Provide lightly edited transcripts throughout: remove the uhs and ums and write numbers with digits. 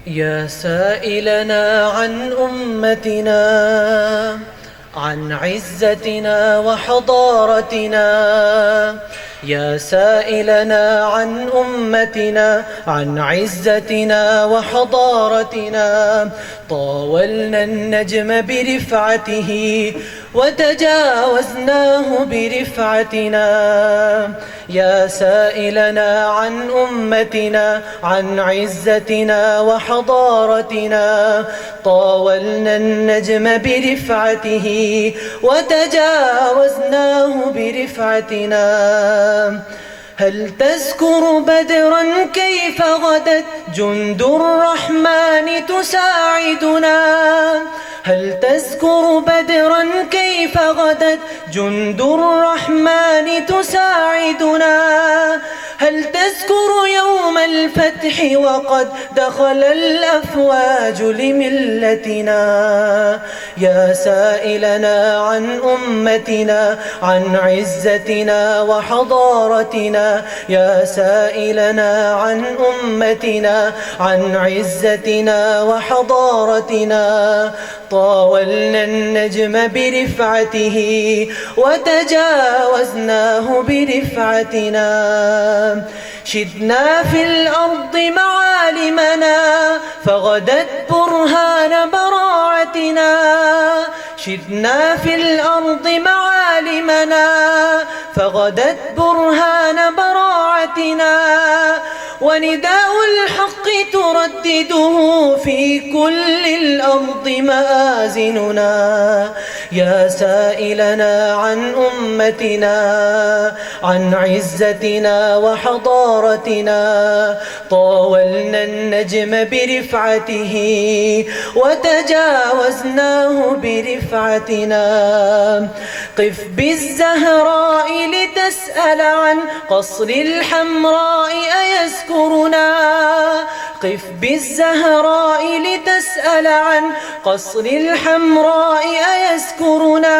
يا سائلنا عن أمتنا، عن عزتنا وحضارتنا، يا سائلنا عن أمتنا، عن عزتنا وحضارتنا، طاولنا النجم برفعته وتجاوزناه برفعتنا. يا سائلنا عن أمتنا، عن عزتنا وحضارتنا، طاولنا النجم برفعته وتجاوزناه برفعتنا. هل تذكر بدرا كيف غدت جند الرحمن تساعدنا؟ هل تذكر بدرا كيف غدت جند الرحمن تساعدنا؟ هل تذكر يوم الفتح وقد دخل الأفواج لملتنا؟ يا سائلنا عن أمتنا، عن عزتنا وحضارتنا، يا سائلنا عن أمتنا، عن عزتنا وحضارتنا، طاولنا النجم برفعته وتجاوزناه برفعتنا. شدنا في الأرض معالمنا فغدت برهان براعتنا. شدنا في الأرض معالمنا فغدت برهان براعتنا، ونداء الحق تردده في كل الأرض مآذننا. يا سائلنا عن أمتنا، عن عزتنا وحضارتنا، طاولنا النجم برفعته وتجاوزناه برفعتنا. قف بالزهراء لتسأل عن قصر الحمراء أيذكرنا؟ قف بالزهراء لتسأل عن قصر الحمراء أيذكرنا؟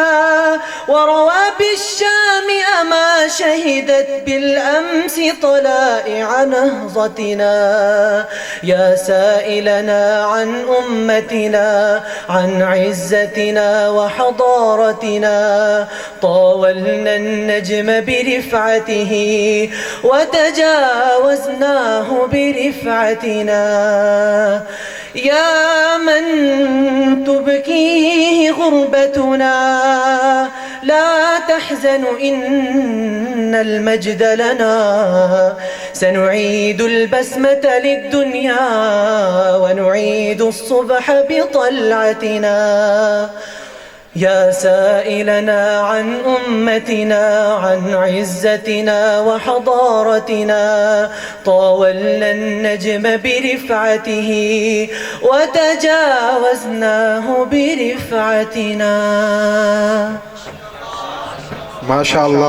وروى بالشام أما شهدت بالأمس طلائع نهضتنا. يا سائلنا عن أمتنا، عن عزتنا وحضارتنا، طاولنا النجم برفعته وتجاوزناه برفعتنا. يا من تبكيه غربتنا لا تحزن إن المجد لنا، سنعيد البسمة للدنيا ونعيد الصبح بطلعتنا. يا سائلنا عن أمتنا، عن عزتنا وحضارتنا، طاولنا النجم برفعته وتجاوزناه برفعتنا. ما شاء الله.